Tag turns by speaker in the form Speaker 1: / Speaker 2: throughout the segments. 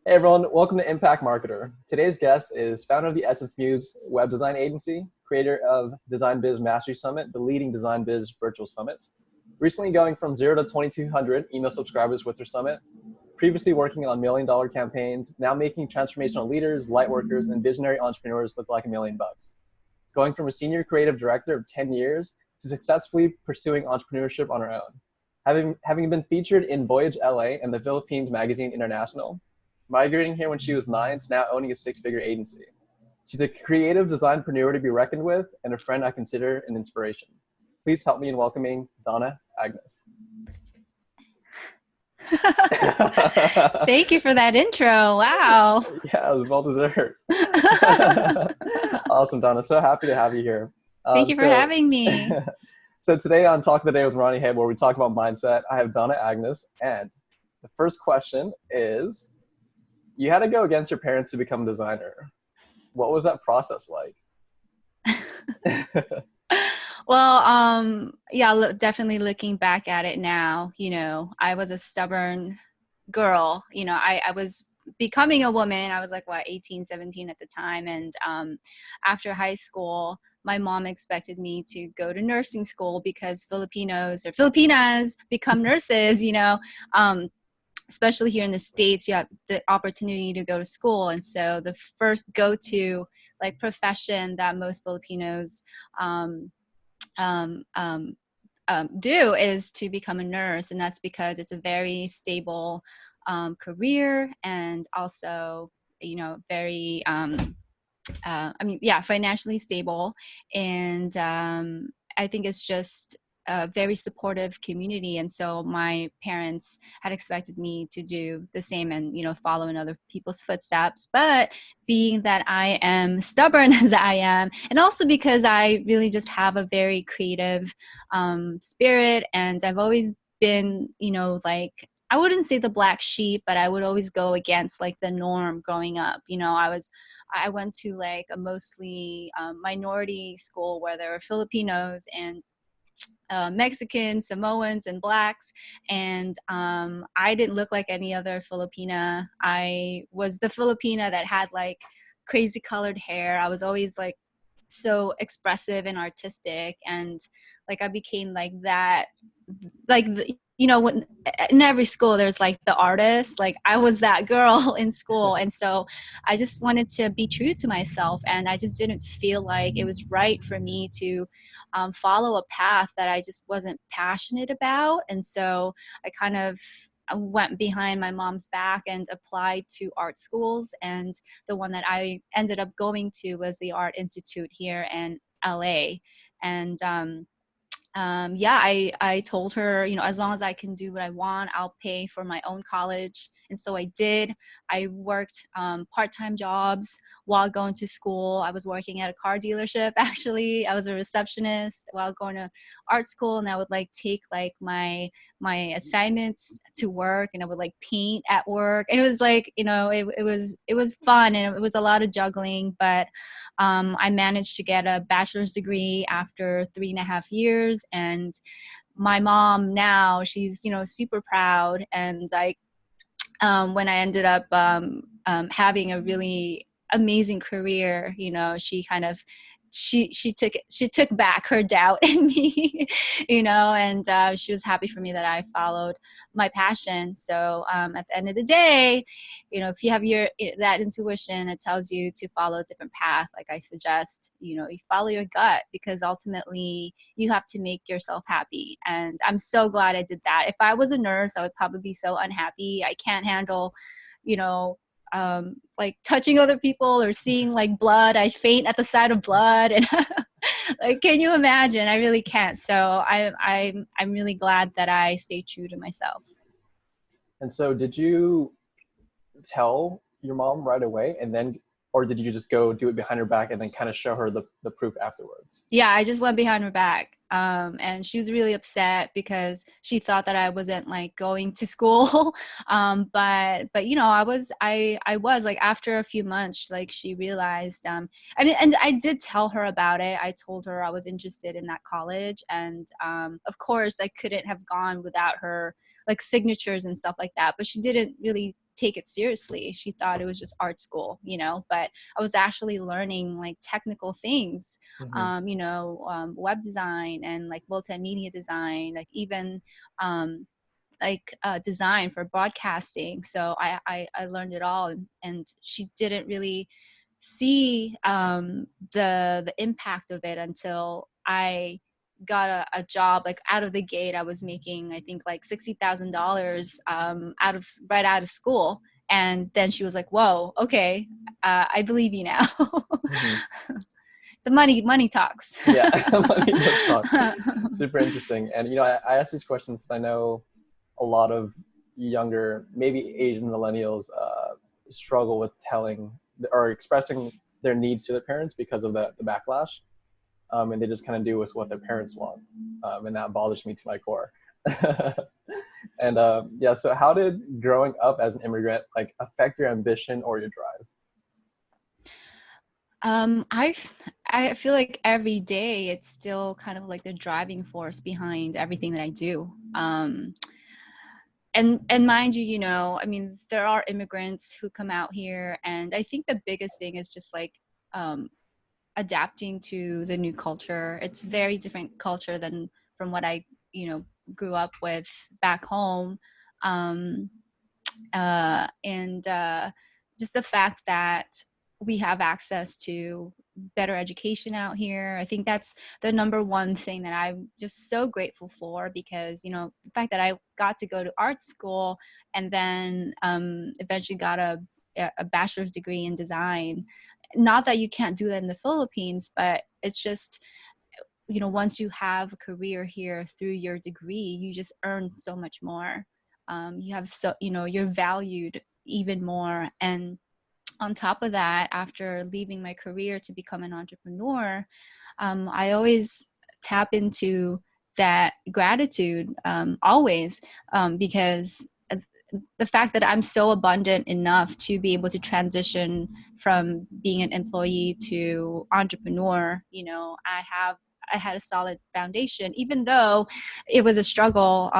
Speaker 1: Hey everyone, welcome to Impact Marketer. Today's guest is founder of the Essence Muse web design agency, creator of Design Biz Mastery Summit, the leading design biz virtual summit. Recently going from 0 to 2,200 email subscribers with her summit, previously working on $1 million campaigns, now making transformational leaders, lightworkers, and visionary entrepreneurs look like $1 million. Going from a senior creative director of 10 years to successfully pursuing entrepreneurship on her own. Having been featured in Voyage LA and the Philippines Magazine International, migrating here when she was 9 to now owning a six-figure agency. She's a creative designpreneur to be reckoned with and a friend I consider an inspiration. Please help me in welcoming Donna Agnes.
Speaker 2: Thank you for that intro. Wow.
Speaker 1: Yeah, it was well deserved. Awesome, Donna. So happy to have you here.
Speaker 2: Thank you for having me.
Speaker 1: So today on Talk of the Day with Rony, where we talk about mindset, I have Donna Agnes. And the first question is, you had to go against your parents to become a designer. What was that process like?
Speaker 2: Well, yeah, definitely looking back at it now, I was a stubborn girl. I was becoming a woman. I was like, 18, 17 at the time. And after high school, my mom expected me to go to nursing school because Filipinos or Filipinas become nurses, especially here in the States, you have the opportunity to go to school. And so the first go-to profession that most Filipinos do is to become a nurse. And that's because it's a very stable career and also, very, financially stable. And I think it's just a very supportive community. And so my parents had expected me to do the same and, follow in other people's footsteps. But being that I am stubborn as I am, and also because I really just have a very creative spirit, and I've always been, I wouldn't say the black sheep, but I would always go against the norm growing up. I went to a mostly minority school where there were Filipinos and Mexicans, Samoans, and Blacks. And I didn't look like any other Filipina. I was the Filipina that had crazy colored hair. I was always so expressive and artistic, and I became that, when in every school there's the artist, I was that girl in school. And so I just wanted to be true to myself, and I just didn't feel like it was right for me to follow a path that I just wasn't passionate about. And so I kind of went behind my mom's back and applied to art schools. And the one that I ended up going to was the Art Institute here in LA. And I told her, as long as I can do what I want, I'll pay for my own college. And so I did. I worked part-time jobs while going to school. I was working at a car dealership, actually. I was a receptionist while going to art school, and I would take my assignments to work, and I would paint at work. And it was it was fun, and it was a lot of juggling, but I managed to get a bachelor's degree after 3.5 years. And my mom now, she's, super proud. And when I ended up having a really amazing career, she took back her doubt in me, and she was happy for me that I followed my passion. So at the end of the day, if you have that intuition, it tells you to follow a different path. I suggest, you follow your gut, because ultimately you have to make yourself happy. And I'm so glad I did that. If I was a nurse, I would probably be so unhappy. I can't handle, touching other people or seeing blood. I faint at the sight of blood. And can you imagine? I really can't. So I'm really glad that I stayed true to myself.
Speaker 1: And so did you tell your mom right away, or did you just go do it behind her back and then kind of show her the proof afterwards?
Speaker 2: Yeah, I just went behind her back. And she was really upset because she thought that I wasn't going to school. But I was after a few months, she realized, and I did tell her about it. I told her I was interested in that college. And of course I couldn't have gone without her signatures and stuff like that, but she didn't really take it seriously. She thought it was just art school, but I was actually learning like technical things,
Speaker 1: Hmm.
Speaker 2: web design and like multimedia design, like even design for broadcasting. So I learned it all, and she didn't really see the impact of it until I got a job. Like out of the gate, I was making, I think, like $60,000 right out of school. And then she was like, "Whoa, okay, I believe you now."
Speaker 1: Hmm.
Speaker 2: The money talks.
Speaker 1: Yeah, money does talk. Super interesting. And I ask these questions because I know a lot of younger, maybe Asian millennials, struggle with telling or expressing their needs to their parents because of the backlash, and they just kind of do with what their parents want, and that bothers me to my core. And yeah, so how did growing up as an immigrant like affect your ambition or your drive?
Speaker 2: I I feel like every day it's still kind of like the driving force behind everything that I do. And mind you, I mean, there are immigrants who come out here, and I think the biggest thing is just like um, adapting to the new culture. It's very different culture than from what I, grew up with back home. Um, and Just the fact that we have access to better education out here. I think that's the number one thing that I'm just so grateful for, because the fact that I got to go to art school and then eventually got a bachelor's degree in design. Not that you can't do that in the Philippines, but it's just, once you have a career here through your degree, you just earn so much more. You have you're valued even more. And on top of that, after leaving my career to become an entrepreneur, I always tap into that gratitude, always, because the fact that I'm so abundant enough to be able to transition from being an employee to entrepreneur, I had a solid foundation, even though it was a struggle,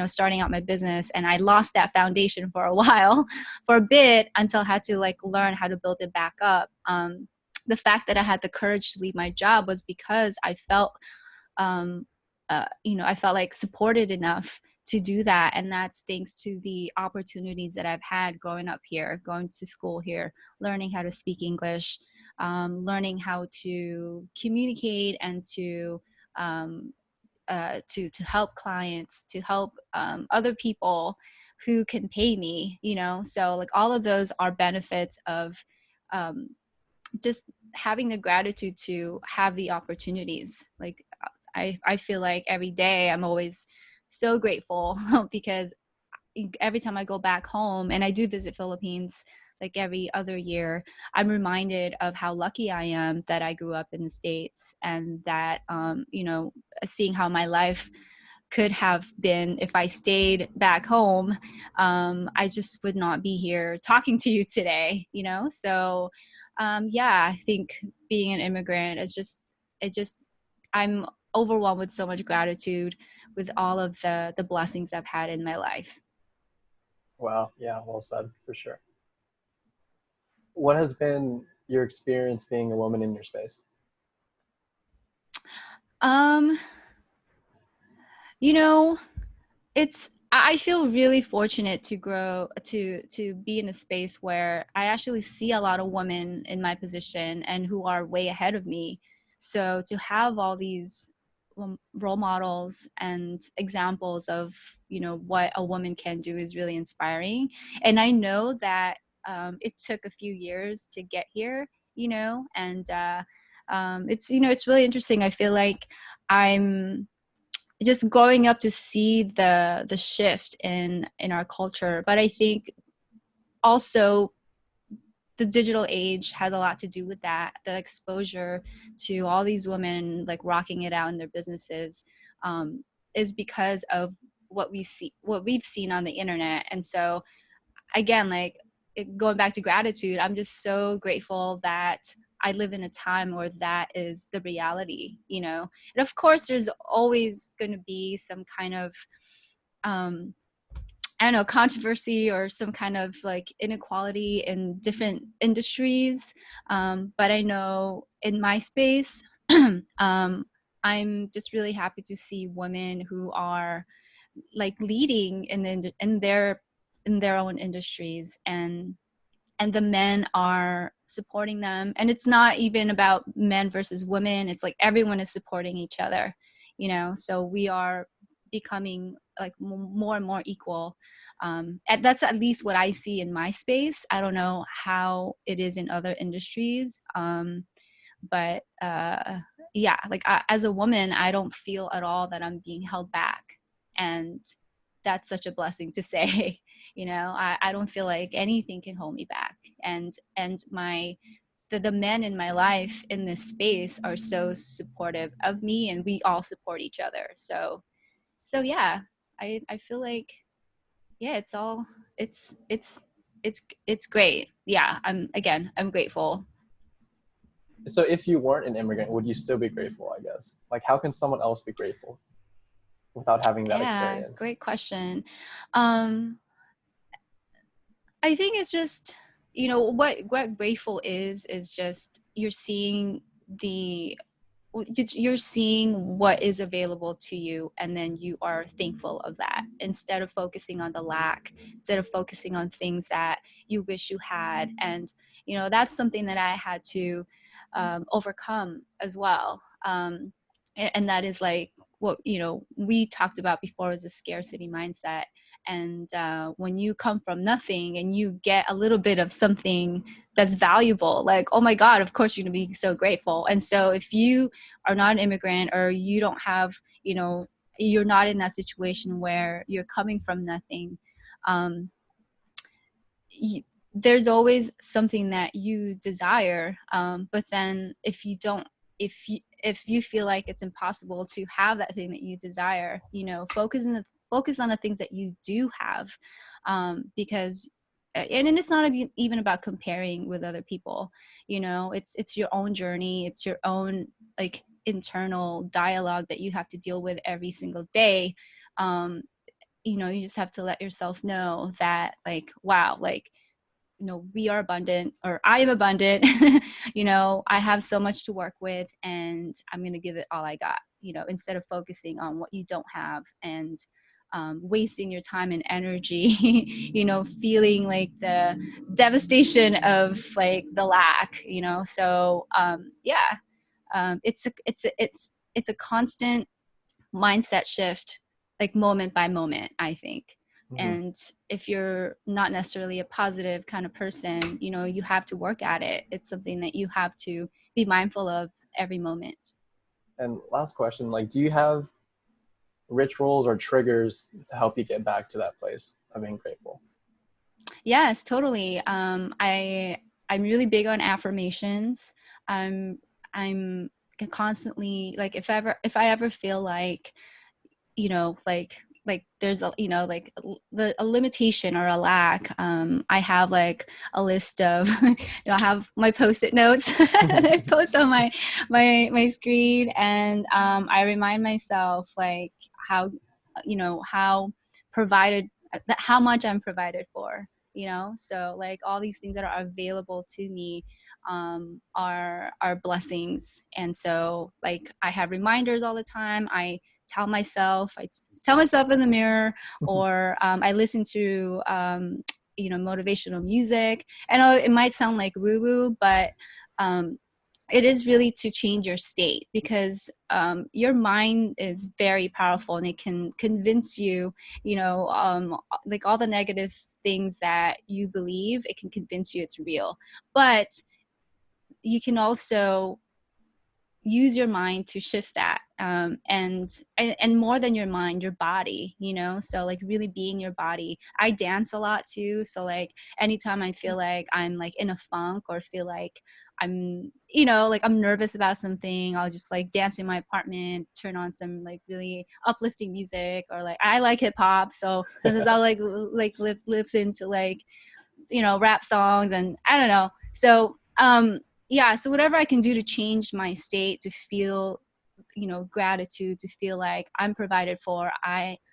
Speaker 2: starting out my business, and I lost that foundation for a while, for a bit, until I had to like learn how to build it back up. The fact that I had the courage to leave my job was because I felt um, I felt like supported enough to do that. And that's thanks to the opportunities that I've had growing up here, going to school here, learning how to speak English, learning how to communicate, and to help clients, to help other people who can pay me. So like all of those are benefits of um, just having the gratitude to have the opportunities. Like I feel like every day I'm always so grateful because every time I go back home, and I do visit Philippines like every other year, I'm reminded of how lucky I am that I grew up in the States, and that seeing how my life could have been if I stayed back home, I just would not be here talking to you today, So, yeah, I think being an immigrant is I'm overwhelmed with so much gratitude with all of the blessings I've had in my life.
Speaker 1: Wow, yeah, well said for sure. What has been your experience being a woman in your space?
Speaker 2: Um, you know, it's I feel really fortunate to grow to be in a space where I actually see a lot of women in my position and who are way ahead of me. So to have all these role models and examples of what a woman can do is really inspiring. And I know that it took a few years to get here, and it's really interesting. I feel like I'm just growing up to see the shift in our culture. But I think also the digital age has a lot to do with that. The exposure to all these women like rocking it out in their businesses is because of what we've seen on the internet. And so again, like going back to gratitude, I'm just so grateful that I live in a time where that is the reality. And of course there's always going to be some kind of um I don't know, controversy or some kind of like inequality in different industries. But I know in my space, I'm just really happy to see women who are like leading in their own industries, and the men are supporting them. And it's not even about men versus women, it's like everyone is supporting each other, you know, so we are becoming like more and more equal. And that's at least what I see in my space. I don't know how it is in other industries, but yeah, like as a woman, I don't feel at all that I'm being held back, and that's such a blessing to say. You know, I don't feel like anything can hold me back, and the men in my life in this space are so supportive of me, and we all support each other. So yeah, I feel like, yeah, it's all, it's great. Yeah, I'm grateful.
Speaker 1: So if you weren't an immigrant, would you still be grateful, I guess? Like, how can someone else be grateful without having that
Speaker 2: Yeah,
Speaker 1: experience?
Speaker 2: great question. Um, I think it's just, you know, what grateful is just you're seeing the you're seeing what is available to you, and then you are thankful of that instead of focusing on the lack, instead of focusing on things that you wish you had. And you know, that's something that I had to overcome as well. And that is like what, you know, we talked about before, was a scarcity mindset. And when you come from nothing and you get a little bit of something that's valuable, like, oh my god, of course you're going to be so grateful. And so if you are not an immigrant, or you don't have, you know, you're not in that situation where you're coming from nothing, um, there's always something that you desire. But then if you don't, if you feel like it's impossible to have that thing that you desire, you know, focus on the things that you do have. Because and it's not even about comparing with other people, you know, it's your own journey, it's your own like internal dialogue that you have to deal with every single day. um you know, you just have to let yourself know that, like, wow, like, you know, we are abundant, or I am abundant. You know, I have so much to work with, and I'm going to give it all I got, you know, instead of focusing on what you don't have, and wasting your time and energy, you know, feeling like the devastation of like the lack, you know. So yeah, it's a constant mindset shift, like moment by moment, I think.
Speaker 1: Mm-hmm.
Speaker 2: And if you're not necessarily a positive kind of person, you know, you have to work at it. It's something that you have to be mindful of every moment.
Speaker 1: And last question, like, do you have rituals or triggers to help you get back to that place of being grateful?
Speaker 2: Yes, totally. I'm really big on affirmations. I'm constantly like, if I ever feel like, you know, like there's a, you know, like a limitation or a lack, I have like a list of you know, I have my post-it notes that I post on my screen. And I remind myself like how, you know, how provided, how much I'm provided for, you know. So like all these things that are available to me are blessings. And so like I have reminders all the time. I tell myself in the mirror, or I listen to you know, motivational music. I know it might sound like woo woo, but um, it is really to change your state, because your mind is very powerful, and it can convince you, you know, like all the negative things that you believe, it can convince you it's real. But you can also use your mind to shift that, and more than your mind, your body, you know. So like really being your body. I dance a lot too, so like anytime I feel like I'm like in a funk, or feel like I'm, you know, like I'm nervous about something, I'll just like dance in my apartment, turn on some like really uplifting music, or like I like hip hop, so sometimes I'll like listen to like, you know, rap songs, and I don't know. So yeah, so whatever I can do to change my state, to feel, you know, gratitude, to feel like I'm provided for,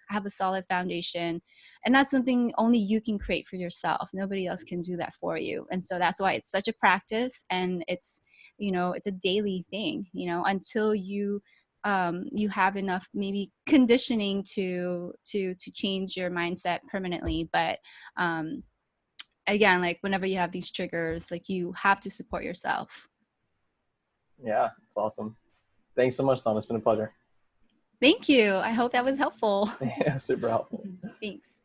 Speaker 2: have a solid foundation. And that's something only you can create for yourself. Nobody else can do that for you. And so that's why it's such a practice, and it's, it's a daily thing, until you have enough maybe conditioning to change your mindset permanently. But again, like whenever you have these triggers, like you have to support yourself.
Speaker 1: Yeah, it's awesome. Thanks so much, Tom. It's been a pleasure.
Speaker 2: Thank you. I hope that was helpful.
Speaker 1: Yeah, super helpful.
Speaker 2: Thanks.